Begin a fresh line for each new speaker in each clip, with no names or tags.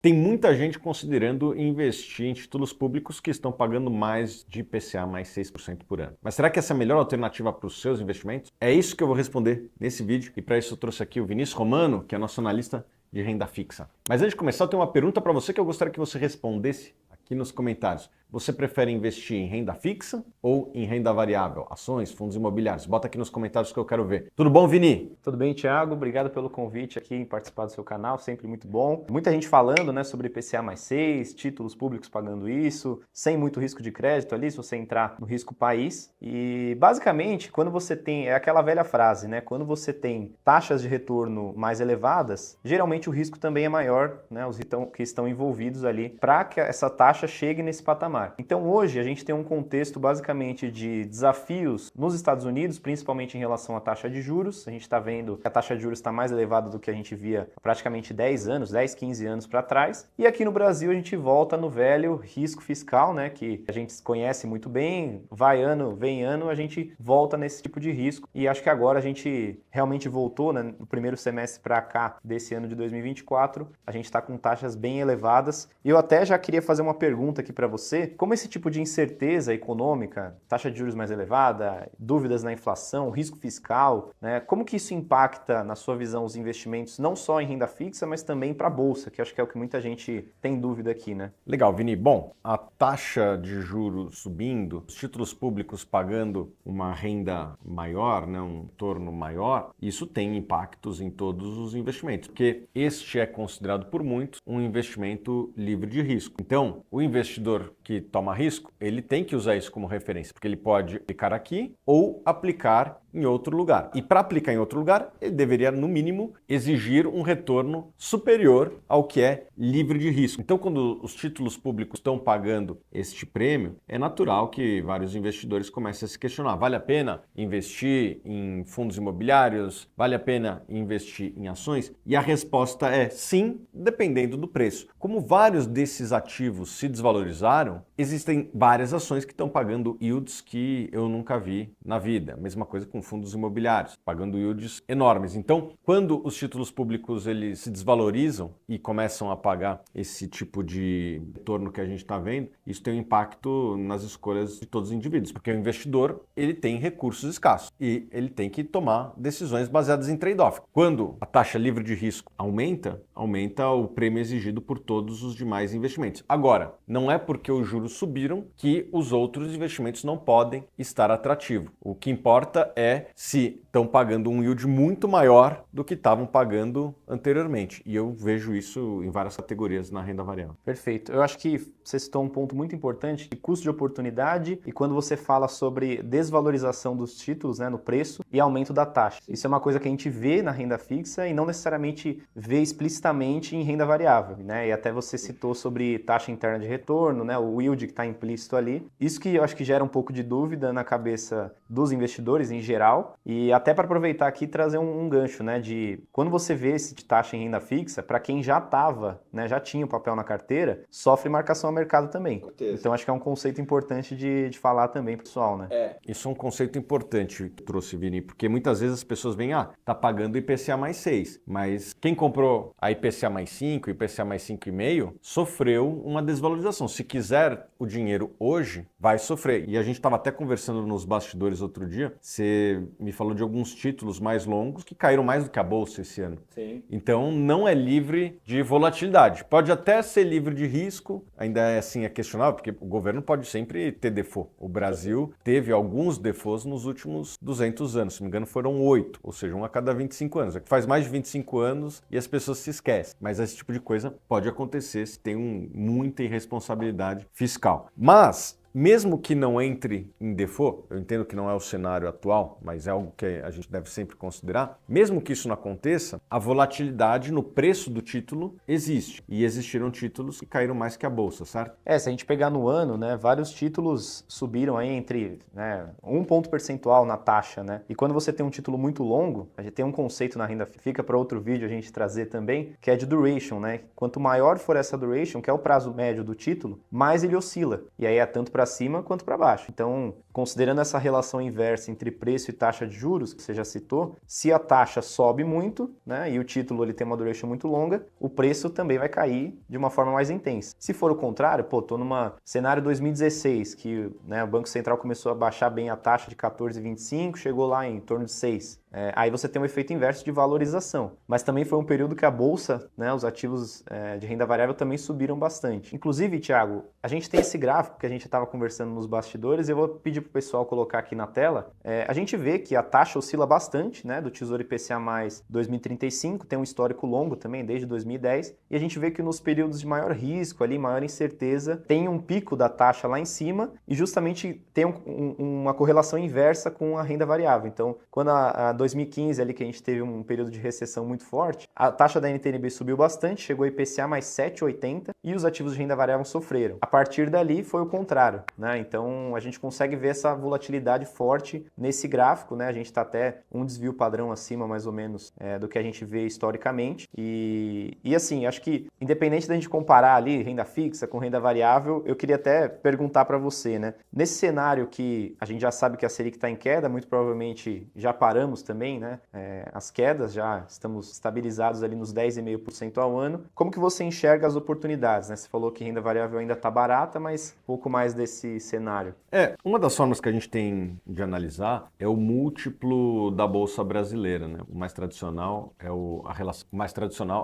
Tem muita gente considerando investir em títulos públicos que estão pagando mais de IPCA mais 6% por ano. Mas será que essa é a melhor alternativa para os seus investimentos? É isso que eu vou responder nesse vídeo e para isso eu trouxe aqui o Vinícius Romano, que é nosso analista de renda fixa. Mas antes de começar, eu tenho uma pergunta para você que eu gostaria que você respondesse aqui nos comentários. Você prefere investir em renda fixa ou em renda variável? Ações, fundos imobiliários? Bota aqui nos comentários que eu quero ver. Tudo bom, Vini?
Tudo bem, Thiago? Obrigado pelo convite aqui em participar do seu canal, sempre muito bom. Muita gente falando, né, sobre IPCA mais 6, títulos públicos pagando isso, sem muito risco de crédito ali, se você entrar no risco país. E basicamente, quando você tem, é aquela velha frase, né, quando você tem taxas de retorno mais elevadas, geralmente o risco também é maior, né, os que estão envolvidos ali, para que essa taxa chegue nesse patamar. Então hoje a gente tem um contexto basicamente de desafios nos Estados Unidos, principalmente em relação à taxa de juros. A gente está vendo que a taxa de juros está mais elevada do que a gente via há praticamente 10 anos, 10, 15 anos para trás. E aqui no Brasil a gente volta no velho risco fiscal, né, que a gente conhece muito bem, vai ano, vem ano, a gente volta nesse tipo de risco. E acho que agora a gente realmente voltou, né, no primeiro semestre para cá desse ano de 2024, a gente está com taxas bem elevadas. E eu até já queria fazer uma pergunta aqui para você. Como esse tipo de incerteza econômica, taxa de juros mais elevada, dúvidas na inflação, risco fiscal, né, como que isso impacta, na sua visão, os investimentos não só em renda fixa, mas também para a Bolsa, que acho que é o que muita gente tem dúvida aqui, né?
Legal, Vini. Bom, a taxa de juros subindo, os títulos públicos pagando uma renda maior, né, um retorno maior, isso tem impactos em todos os investimentos, porque este é considerado por muitos um investimento livre de risco. Então, o investidor que toma risco, ele tem que usar isso como referência, porque ele pode aplicar aqui ou aplicar em outro lugar. E para aplicar em outro lugar, ele deveria, no mínimo, exigir um retorno superior ao que é livre de risco. Então, quando os títulos públicos estão pagando este prêmio, é natural que vários investidores comecem a se questionar: vale a pena investir em fundos imobiliários? Vale a pena investir em ações? E a resposta é sim, dependendo do preço. Como vários desses ativos se desvalorizaram, existem várias ações que estão pagando yields que eu nunca vi na vida. Mesma coisa com fundos imobiliários, pagando yields enormes. Então, quando os títulos públicos eles se desvalorizam e começam a pagar esse tipo de retorno que a gente está vendo, isso tem um impacto nas escolhas de todos os indivíduos, porque o investidor ele tem recursos escassos e ele tem que tomar decisões baseadas em trade-off. Quando a taxa livre de risco aumenta o prêmio exigido por todos os demais investimentos. Agora, não é porque os juros subiram que os outros investimentos não podem estar atrativos. O que importa é se estão pagando um yield muito maior do que estavam pagando anteriormente. E eu vejo isso em várias categorias na renda variável.
Perfeito. Eu acho que você citou um ponto muito importante de custo de oportunidade e quando você fala sobre desvalorização dos títulos, né, no preço e aumento da taxa. Isso é uma coisa que a gente vê na renda fixa e não necessariamente vê explicitamente em renda variável, né? E até você citou sobre taxa interna de retorno, né, o yield que está implícito ali. Isso que eu acho que gera um pouco de dúvida na cabeça dos investidores em geral. E até para aproveitar aqui e trazer um gancho, né, de quando você vê esse de taxa em renda fixa, para quem já estava, né, já tinha o papel na carteira, sofre marcação a mercado também. Então acho que é um conceito importante de falar também, pessoal, né?
Isso é um conceito importante que trouxe, Vini, porque muitas vezes as pessoas veem, tá pagando IPCA mais 6, mas quem comprou a IPCA mais 5, IPCA mais 5,5, sofreu uma desvalorização. Se quiser o dinheiro hoje, vai sofrer. E a gente estava até conversando nos bastidores outro dia, você me falou de alguns títulos mais longos que caíram mais do que a bolsa esse ano.
Sim.
Então não é livre de volatilidade. Pode até ser livre de risco, ainda é assim, é questionável, porque o governo pode sempre ter default. O Brasil teve alguns defaults nos últimos 200 anos, se não me engano foram 8, ou seja, um a cada 25 anos. É que faz mais de 25 anos e as pessoas se esquecem. Mas esse tipo de coisa pode acontecer se tem muita irresponsabilidade fiscal. Mas mesmo que não entre em default, eu entendo que não é o cenário atual, mas é algo que a gente deve sempre considerar, mesmo que isso não aconteça, a volatilidade no preço do título existe. E existiram títulos que caíram mais que a bolsa, certo?
Se a gente pegar no ano, né, vários títulos subiram aí entre, né, 1 ponto percentual na taxa, né? E quando você tem um título muito longo, a gente tem um conceito na renda, fica para outro vídeo a gente trazer também, que é de duration, né? Quanto maior for essa duration, que é o prazo médio do título, mais ele oscila. E aí é tanto para cima quanto para baixo. Então, considerando essa relação inversa entre preço e taxa de juros, que você já citou, se a taxa sobe muito, né, e o título ele tem uma duration muito longa, o preço também vai cair de uma forma mais intensa. Se for o contrário, tô numa cenário 2016, que, né, o Banco Central começou a baixar bem a taxa de 14,25, chegou lá em torno de 6. Aí você tem um efeito inverso de valorização. Mas também foi um período que a bolsa, né, os ativos de renda variável também subiram bastante. Inclusive, Thiago, a gente tem esse gráfico que a gente estava conversando nos bastidores, eu vou pedir para o pessoal colocar aqui na tela. A gente vê que a taxa oscila bastante, né, do Tesouro IPCA mais 2035, tem um histórico longo também, desde 2010, e a gente vê que nos períodos de maior risco, ali, maior incerteza, tem um pico da taxa lá em cima e justamente tem uma correlação inversa com a renda variável. Então, quando a 2015, ali que a gente teve um período de recessão muito forte, a taxa da NTNB subiu bastante, chegou a IPCA mais 7,80 e os ativos de renda variável sofreram. A partir dali foi o contrário, né? Então a gente consegue ver essa volatilidade forte nesse gráfico, né? A gente está até um desvio padrão acima, mais ou menos, do que a gente vê historicamente. E assim, acho que independente da gente comparar ali renda fixa com renda variável, eu queria até perguntar para você, né? Nesse cenário que a gente já sabe que a Selic está em queda, muito provavelmente já paramos também, né? As quedas, já estamos estabilizados ali nos 10,5% ao ano. Como que você enxerga as oportunidades, né? Você falou que renda variável ainda está barata, mas um pouco mais desse cenário.
Uma das formas que a gente tem de analisar é o múltiplo da Bolsa Brasileira, né? O mais tradicional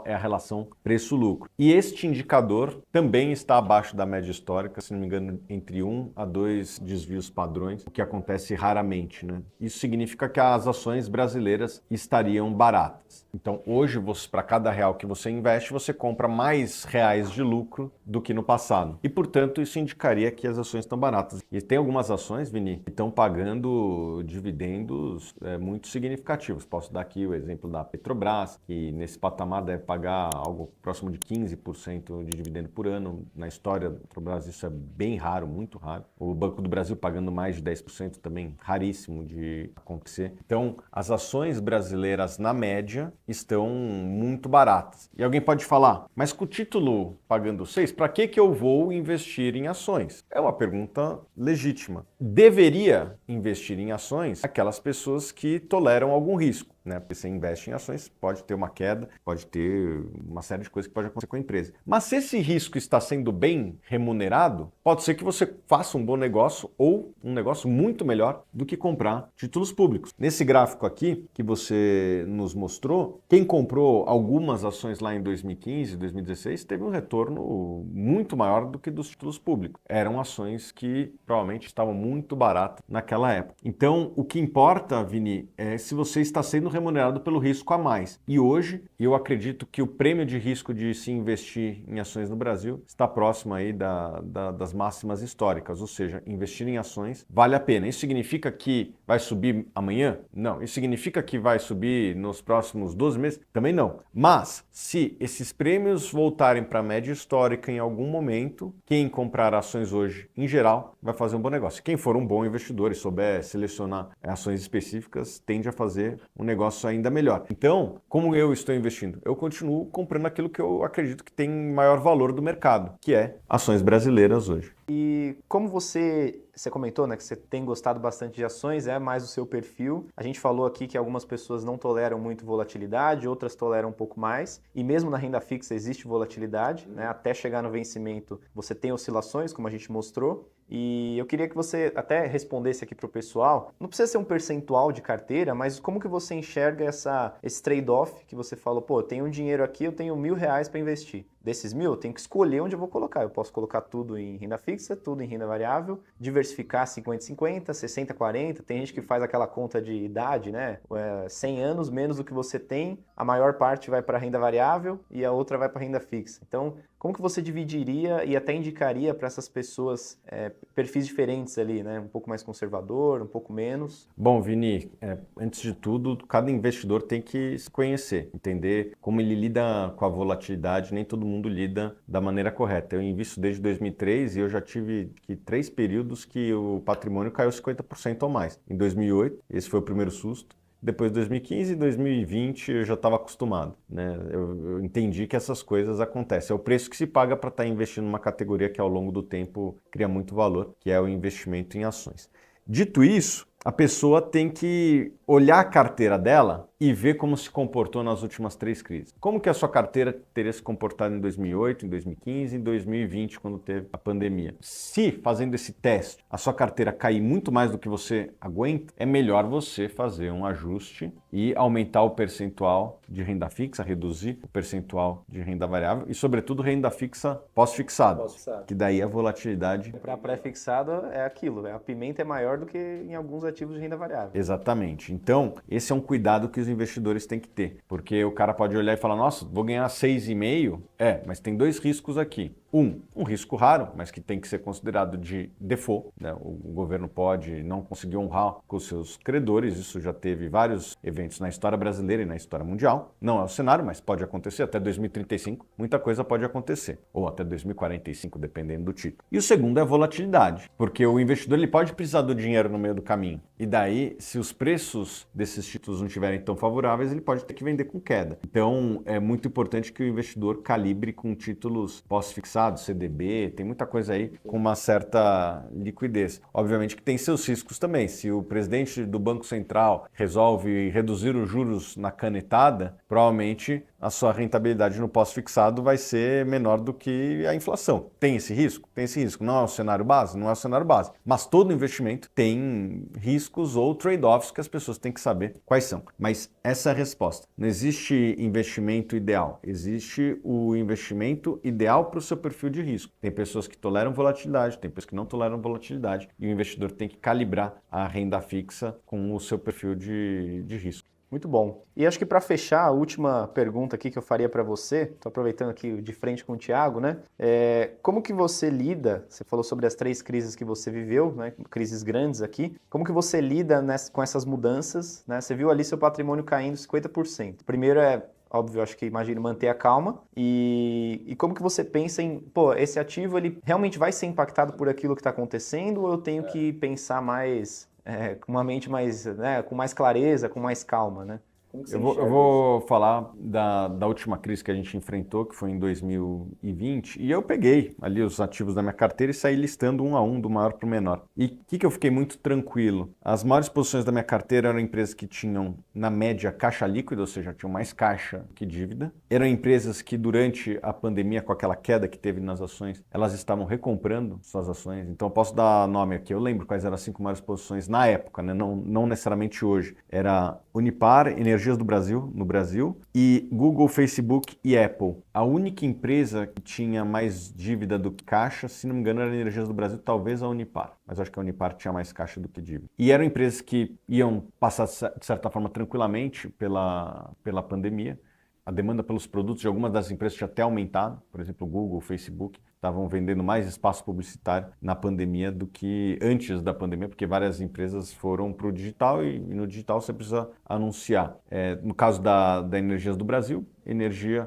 é a relação preço-lucro. E este indicador também está abaixo da média histórica, se não me engano, entre 1 a 2 desvios padrões, o que acontece raramente, né? Isso significa que as ações brasileiras estariam baratas. Então, hoje, para cada real que você investe, você compra mais reais de lucro do que no passado. E, portanto, isso indicaria que as ações estão baratas. E tem algumas ações, Vini, que estão pagando dividendos muito significativos. Posso dar aqui o exemplo da Petrobras, que nesse patamar deve pagar algo próximo de 15% de dividendo por ano. Na história da Petrobras isso é bem raro, muito raro. O Banco do Brasil pagando mais de 10% também, raríssimo de acontecer. Então, as ações brasileiras, na média, estão muito baratas. E alguém pode falar, mas com o título pagando 6, para que eu vou investir em ações? É uma pergunta legítima. Deveria investir em ações aquelas pessoas que toleram algum risco, né? Porque você investe em ações, pode ter uma queda, pode ter uma série de coisas que pode acontecer com a empresa. Mas se esse risco está sendo bem remunerado, pode ser que você faça um bom negócio ou um negócio muito melhor do que comprar títulos públicos. Nesse gráfico aqui que você nos mostrou, quem comprou algumas ações lá em 2015, 2016, teve um retorno muito maior do que dos títulos públicos. Eram ações que provavelmente estavam muito baratas naquela época. Então, o que importa, Vini, é se você está sendo remunerado pelo risco a mais. E hoje, eu acredito que o prêmio de risco de se investir em ações no Brasil está próximo aí das máximas históricas, ou seja, investir em ações vale a pena. Isso significa que vai subir amanhã? Não. Isso significa que vai subir nos próximos 12 meses? Também não. Mas, se esses prêmios voltarem para a média histórica em algum momento, quem comprar ações hoje, em geral, vai fazer um bom negócio. Quem for um bom investidor e souber selecionar ações específicas, tende a fazer um negócio ainda melhor. Então, como eu estou investindo? Eu continuo comprando aquilo que eu acredito que tem maior valor do mercado, que é ações brasileiras hoje.
E como você comentou, né, que você tem gostado bastante de ações, é mais o seu perfil. A gente falou aqui que algumas pessoas não toleram muito volatilidade, outras toleram um pouco mais. E mesmo na renda fixa existe volatilidade, né? Até chegar no vencimento você tem oscilações, como a gente mostrou. E eu queria que você até respondesse aqui para o pessoal, não precisa ser um percentual de carteira, mas como que você enxerga esse trade-off que você falou, pô, eu tenho um dinheiro aqui, eu tenho R$1.000 para investir. Desses 1.000, eu tenho que escolher onde eu vou colocar. Eu posso colocar tudo em renda fixa, tudo em renda variável, diversificar 50-50, 60-40. Tem gente que faz aquela conta de idade, né? 100 anos menos do que você tem, a maior parte vai para renda variável e a outra vai para renda fixa. Então, como que você dividiria e até indicaria para essas pessoas perfis diferentes ali, né? Um pouco mais conservador, um pouco menos?
Bom, Vini, antes de tudo, cada investidor tem que se conhecer, entender como ele lida com a volatilidade. Nem todo mundo lida da maneira correta. Eu invisto desde 2003 e eu já tive 3 períodos que o patrimônio caiu 50% ou mais. Em 2008, esse foi o primeiro susto. Depois de 2015 e 2020 eu já estava acostumado, né? Eu entendi que essas coisas acontecem. É o preço que se paga para estar investindo numa categoria que ao longo do tempo cria muito valor, que é o investimento em ações. Dito isso, a pessoa tem que olhar a carteira dela e ver como se comportou nas últimas 3 crises. Como que a sua carteira teria se comportado em 2008, em 2015, em 2020, quando teve a pandemia? Se, fazendo esse teste, a sua carteira cair muito mais do que você aguenta, é melhor você fazer um ajuste e aumentar o percentual de renda fixa, reduzir o percentual de renda variável e, sobretudo, renda fixa pós-fixada, que daí a volatilidade...
Para pré-fixado é aquilo, a pimenta é maior do que em alguns ativos de renda variável.
Exatamente. Então, esse é um cuidado que os investidores têm que ter, porque o cara pode olhar e falar, nossa, vou ganhar 6,5? Mas tem 2 riscos aqui. Um risco raro, mas que tem que ser considerado de default, né? O governo pode não conseguir honrar com os seus credores, isso já teve vários eventos na história brasileira e na história mundial. Não é o cenário, mas pode acontecer até 2035, muita coisa pode acontecer, ou até 2045, dependendo do título. E o segundo é a volatilidade, porque o investidor ele pode precisar do dinheiro no meio do caminho, e daí, se os preços desses títulos não estiverem tão favoráveis, ele pode ter que vender com queda. Então, é muito importante que o investidor calibre com títulos pós-fixados, CDB, tem muita coisa aí com uma certa liquidez. Obviamente que tem seus riscos também. Se o presidente do Banco Central resolve reduzir os juros na canetada, provavelmente a sua rentabilidade no pós-fixado vai ser menor do que a inflação. Tem esse risco? Tem esse risco. Não é o cenário base? Não é o cenário base. Mas todo investimento tem riscos ou trade-offs que as pessoas têm que saber quais são. Mas essa é a resposta. Não existe investimento ideal. Existe o investimento ideal para o seu perfil de risco. Tem pessoas que toleram volatilidade, tem pessoas que não toleram volatilidade e o investidor tem que calibrar a renda fixa com o seu perfil de risco.
Muito bom. E acho que para fechar, a última pergunta aqui que eu faria para você, estou aproveitando aqui de frente com o Thiago, né? Como que você lida, você falou sobre as 3 crises que você viveu, né? Crises grandes aqui, como que você lida com essas mudanças, né? Você viu ali seu patrimônio caindo 50%. Primeiro óbvio, acho que imagino manter a calma e como que você pensa em, esse ativo ele realmente vai ser impactado por aquilo que está acontecendo ou eu tenho que pensar mais, com uma mente mais, né, com mais clareza, com mais calma, né?
Eu vou falar da última crise que a gente enfrentou, que foi em 2020, e eu peguei ali os ativos da minha carteira e saí listando um a um, do maior para o menor. E o que eu fiquei muito tranquilo? As maiores posições da minha carteira eram empresas que tinham, na média, caixa líquida, ou seja, tinham mais caixa que dívida. Eram empresas que, durante a pandemia, com aquela queda que teve nas ações, elas estavam recomprando suas ações. Então, eu posso dar nome aqui. Eu lembro quais eram as 5 maiores posições na época, né? Não necessariamente hoje. Era Unipar, Energias do Brasil, no Brasil, e Google, Facebook e Apple. A única empresa que tinha mais dívida do que caixa, se não me engano, era Energias do Brasil, talvez a Unipar. Mas acho que a Unipar tinha mais caixa do que dívida. E eram empresas que iam passar, de certa forma, tranquilamente pela pandemia. A demanda pelos produtos de algumas das empresas tinha até aumentado. Por exemplo, o Google, o Facebook estavam vendendo mais espaço publicitário na pandemia do que antes da pandemia, porque várias empresas foram para o digital e no digital você precisa anunciar. No caso da Energias do Brasil,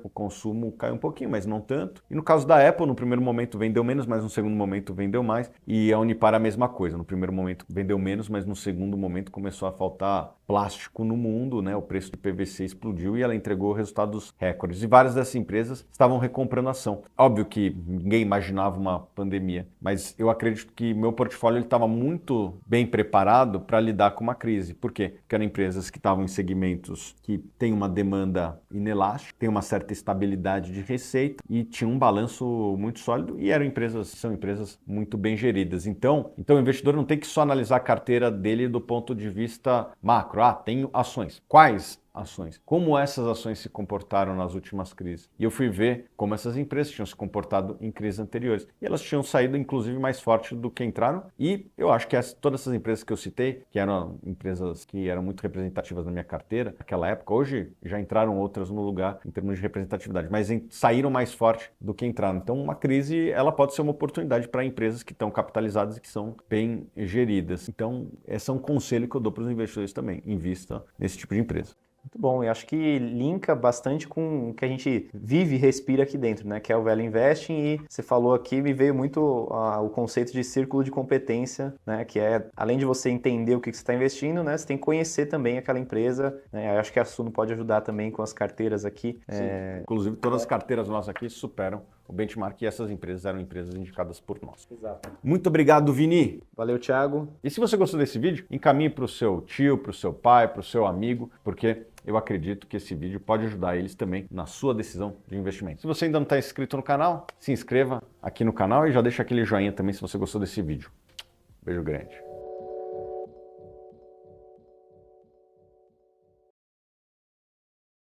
o consumo caiu um pouquinho, mas não tanto. E no caso da Apple, no primeiro momento vendeu menos, mas no segundo momento vendeu mais. E a Unipar a mesma coisa. No primeiro momento vendeu menos, mas no segundo momento começou a faltar plástico no mundo, né? O preço do PVC explodiu e ela entregou resultados recordes. E várias dessas empresas estavam recomprando ação. Óbvio que ninguém imaginava uma pandemia, mas eu acredito que meu portfólio estava muito bem preparado para lidar com uma crise. Por quê? Porque eram empresas que estavam em segmentos que têm uma demanda inelástica, tem uma certa estabilidade de receita e tinha um balanço muito sólido e são empresas muito bem geridas. Então o investidor não tem que só analisar a carteira dele do ponto de vista macro. Tenho ações. Quais ações? Como essas ações se comportaram nas últimas crises? E eu fui ver como essas empresas tinham se comportado em crises anteriores. E elas tinham saído, inclusive, mais fortes do que entraram. E eu acho que todas essas empresas que eu citei, que eram empresas que eram muito representativas na minha carteira naquela época, hoje já entraram outras no lugar em termos de representatividade, mas saíram mais fortes do que entraram. Então, uma crise, ela pode ser uma oportunidade para empresas que estão capitalizadas e que são bem geridas. Então, esse é um conselho que eu dou para os investidores também. Invista nesse tipo de empresa.
Muito bom, e acho que linka bastante com o que a gente vive e respira aqui dentro, né? Que é o Value Investing, e você falou aqui, me veio muito o conceito de círculo de competência, né? Que é, além de você entender o que você está investindo, né? Você tem que conhecer também aquela empresa, né? Acho que a Suno pode ajudar também com as carteiras aqui.
Inclusive, todas as carteiras nossas aqui superam o benchmark e essas empresas eram empresas indicadas por nós.
Exato.
Muito obrigado, Vini!
Valeu, Thiago.
E se você gostou desse vídeo, encaminhe para o seu tio, para o seu pai, para o seu amigo, porque eu acredito que esse vídeo pode ajudar eles também na sua decisão de investimento. Se você ainda não está inscrito no canal, se inscreva aqui no canal e já deixa aquele joinha também se você gostou desse vídeo. Beijo grande.